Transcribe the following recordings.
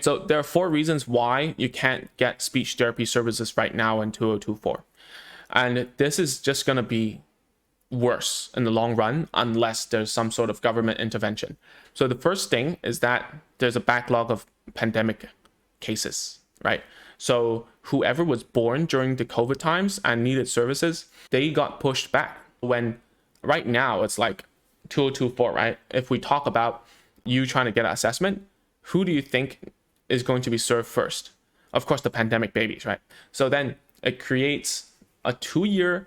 So there are 4 reasons why you can't get speech therapy services right now in 2024. And this is just going to be worse in the long run unless there's some sort of government intervention. So the first thing is that there's a backlog of pandemic cases, right? So whoever was born during the COVID times and needed services, they got pushed back. When right now it's like 2024, right? If we talk about you trying to get an assessment, who do you think is going to be served first? Of course, the pandemic babies, right? So then it creates a 2-year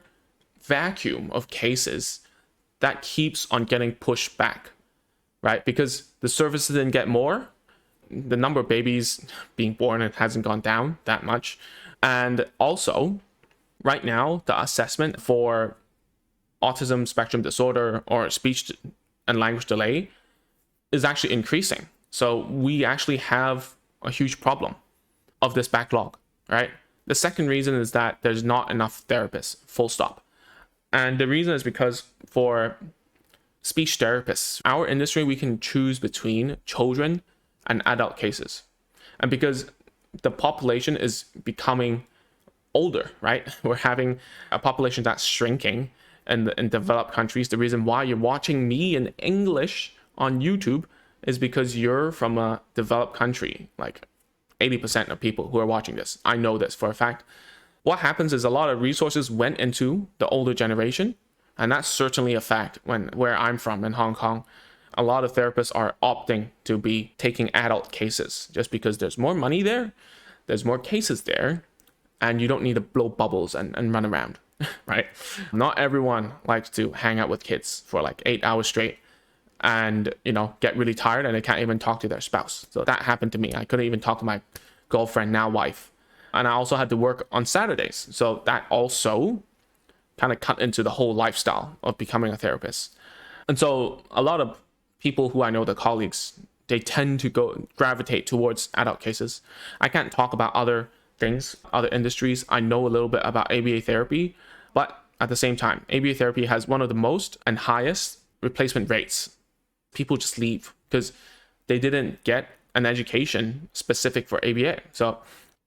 vacuum of cases that keeps on getting pushed back, right? Because the services didn't get more, the number of babies being born, it hasn't gone down that much. And also, right now, the assessment for autism spectrum disorder or speech and language delay is actually increasing. So we actually have a huge problem of this backlog, right? The second reason is that there's not enough therapists, full stop. And the reason is because for speech therapists, our industry, we can choose between children and adult cases. And because the population is becoming older, right? We're having a population that's shrinking in developed countries. The reason why you're watching me in English on YouTube is because you're from a developed country. Like 80% of people who are watching this, I know this for a fact. What happens is a lot of resources went into the older generation, and that's certainly a fact. Where I'm from in Hong Kong, a lot of therapists are opting to be taking adult cases just because there's more money there, there's more cases there, and you don't need to blow bubbles and run around, right? Not everyone likes to hang out with kids for like 8 hours straight and, get really tired and they can't even talk to their spouse. So that happened to me. I couldn't even talk to my girlfriend, now wife. And I also had to work on Saturdays. So that also kind of cut into the whole lifestyle of becoming a therapist. And so a lot of people who I know, the colleagues, they tend to gravitate towards adult cases. I can't talk about other things, other industries. I know a little bit about ABA therapy, but at the same time, ABA therapy has one of the most and highest replacement rates. People just leave because they didn't get an education specific for ABA. So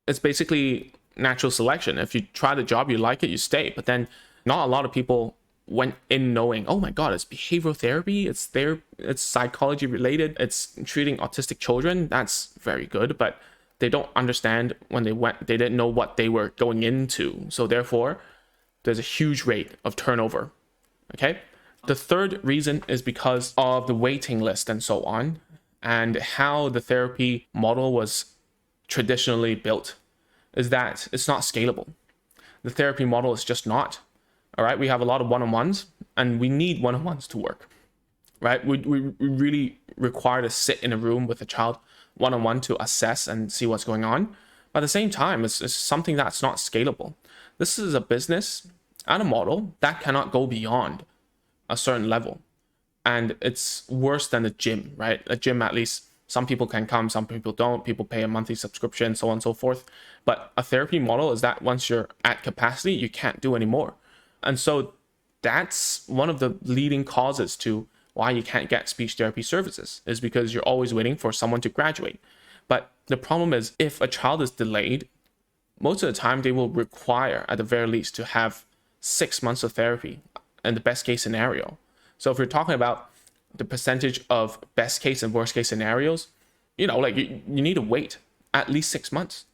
it's basically natural selection. If you try the job, you like it, you stay. But then not a lot of people went in knowing, oh my God, it's behavioral therapy, it's psychology related, it's treating autistic children. That's very good, but they don't understand when they didn't know what they were going into. So therefore, there's a huge rate of turnover. Okay. The third reason is because of the waiting list and so on, and how the therapy model was traditionally built, is that it's not scalable. The therapy model is just not. All right, we have a lot of one-on-ones, and we need one-on-ones to work, right? We really require to sit in a room with a child one-on-one to assess and see what's going on. But at the same time, it's something that's not scalable. This is a business and a model that cannot go beyond a certain level. And it's worse than a gym, right? A gym, at least some people can come, some people don't. People pay a monthly subscription, so on and so forth. But a therapy model is that once you're at capacity, you can't do anymore. And so that's one of the leading causes to why you can't get speech therapy services, is because you're always waiting for someone to graduate. But the problem is, if a child is delayed, most of the time they will require, at the very least, to have 6 months of therapy in the best case scenario. So if we're talking about the percentage of best case and worst case scenarios, you need to wait at least 6 months.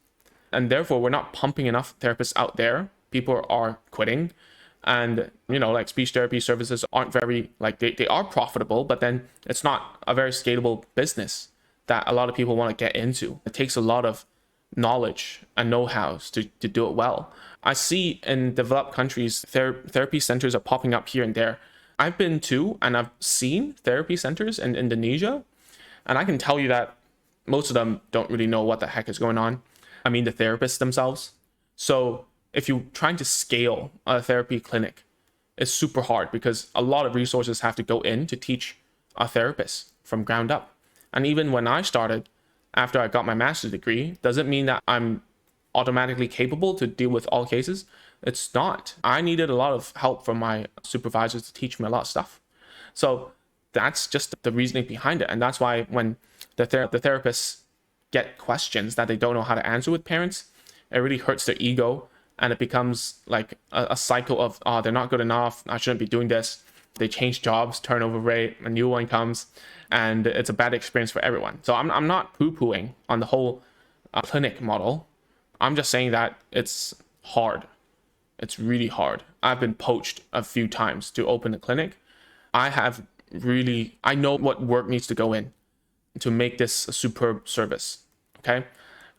And therefore, we're not pumping enough therapists out there. People are quitting. And, speech therapy services aren't very, they are profitable, but then it's not a very scalable business that a lot of people want to get into. It takes a lot of knowledge and know-hows to do it well. I see in developed countries, therapy centers are popping up here and there. I've been to, and I've seen therapy centers in Indonesia, and I can tell you that most of them don't really know what the heck is going on. I mean, the therapists themselves. So if you're trying to scale a therapy clinic, it's super hard because a lot of resources have to go in to teach a therapist from ground up. And even when I started, after I got my master's degree, doesn't mean that I'm automatically capable to deal with all cases. It's not. I needed a lot of help from my supervisors to teach me a lot of stuff. So that's just the reasoning behind it. And that's why when the therapists get questions that they don't know how to answer with parents, it really hurts their ego. And it becomes like a cycle of, oh, they're not good enough, I shouldn't be doing this. They change jobs, turnover rate, a new one comes, and it's a bad experience for everyone. So I'm not poo-pooing on the whole clinic model. I'm just saying that it's hard. It's really hard. I've been poached a few times to open a clinic. I know what work needs to go in to make this a superb service. Okay.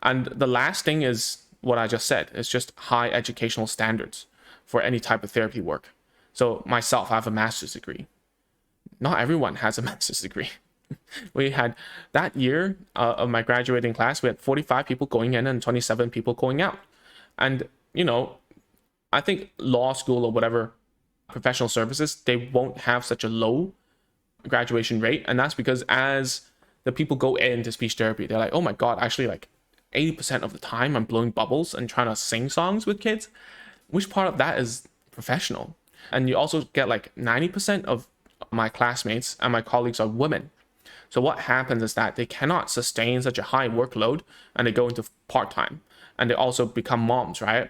And the last thing is what I just said. It's just high educational standards for any type of therapy work. So myself, I have a master's degree. Not everyone has a master's degree. We had that year of my graduating class, we had 45 people going in and 27 people going out. And, I think law school or whatever professional services, they won't have such a low graduation rate. And that's because as the people go into speech therapy, they're like, oh my God, actually like 80% of the time I'm blowing bubbles and trying to sing songs with kids. Which part of that is professional? And you also get like 90% of my classmates and my colleagues are women. So what happens is that they cannot sustain such a high workload and they go into part-time and they also become moms, right?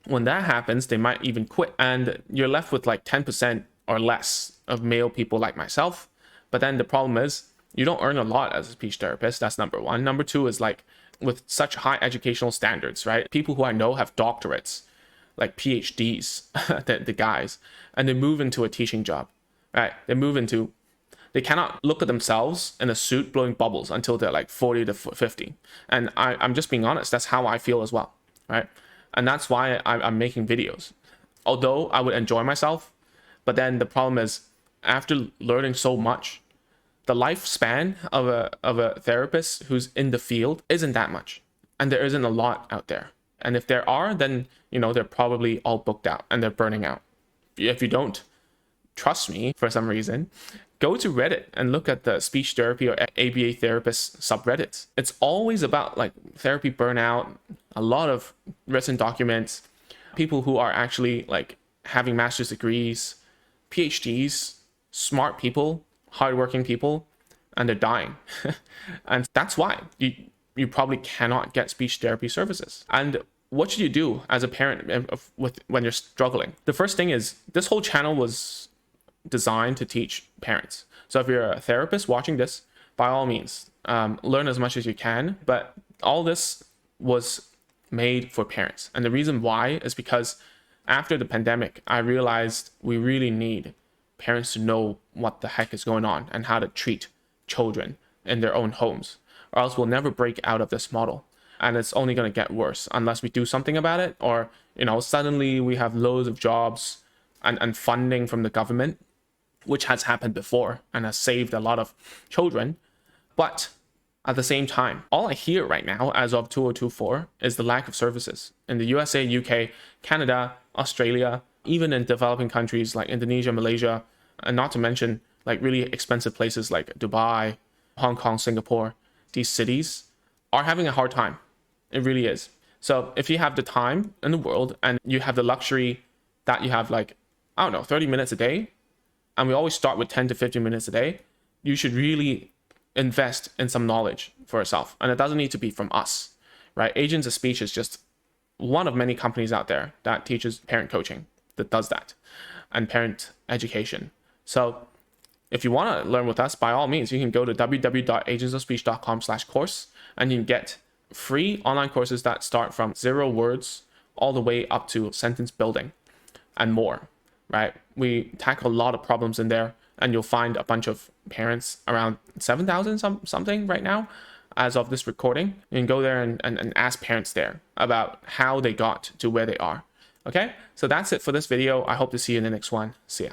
When that happens, they might even quit and you're left with like 10% or less of male people like myself. But then the problem is you don't earn a lot as a speech therapist. That's number one. Number two is like with such high educational standards, right? People who I know have doctorates, like PhDs, the guys, and they move into a teaching job, right? They cannot look at themselves in a suit blowing bubbles until they're like 40 to 50. And I'm just being honest, that's how I feel as well, right? And that's why I'm making videos. Although I would enjoy myself, but then the problem is after learning so much, the lifespan of a therapist who's in the field isn't that much. And there isn't a lot out there. And if there are, then, they're probably all booked out and they're burning out. If you don't trust me for some reason, go to Reddit and look at the speech therapy or ABA therapist subreddits. It's always about like therapy burnout, a lot of written documents, people who are actually like having master's degrees, PhDs, smart people, hardworking people, and they're dying. And that's why you probably cannot get speech therapy services. And what should you do as a parent when you're struggling? The first thing is this whole channel was designed to teach parents. So if you're a therapist watching this, by all means, learn as much as you can. But all this was made for parents. And the reason why is because after the pandemic, I realized we really need parents to know what the heck is going on and how to treat children in their own homes, or else we'll never break out of this model. And it's only going to get worse unless we do something about it, or, suddenly we have loads of jobs and funding from the government, which has happened before and has saved a lot of children. But at the same time, all I hear right now as of 2024 is the lack of services in the USA, UK, Canada, Australia, even in developing countries like Indonesia, Malaysia, and not to mention like really expensive places like Dubai, Hong Kong, Singapore. These cities are having a hard time. It really is. So if you have the time in the world and you have the luxury that you have like, 30 minutes a day, and we always start with 10 to 15 minutes a day, you should really invest in some knowledge for yourself. And it doesn't need to be from us, right? Agents of Speech is just one of many companies out there that teaches parent coaching, that does that, and parent education. So if you want to learn with us, by all means, you can go to www.agentsofspeech.com/course and you can get free online courses that start from 0 words all the way up to sentence building and more, right? We tackle a lot of problems in there, and you'll find a bunch of parents, around 7,000 something right now as of this recording. You can go there and ask parents there about how they got to where they are. Okay, so that's it for this video. I hope to see you in the next one. See ya.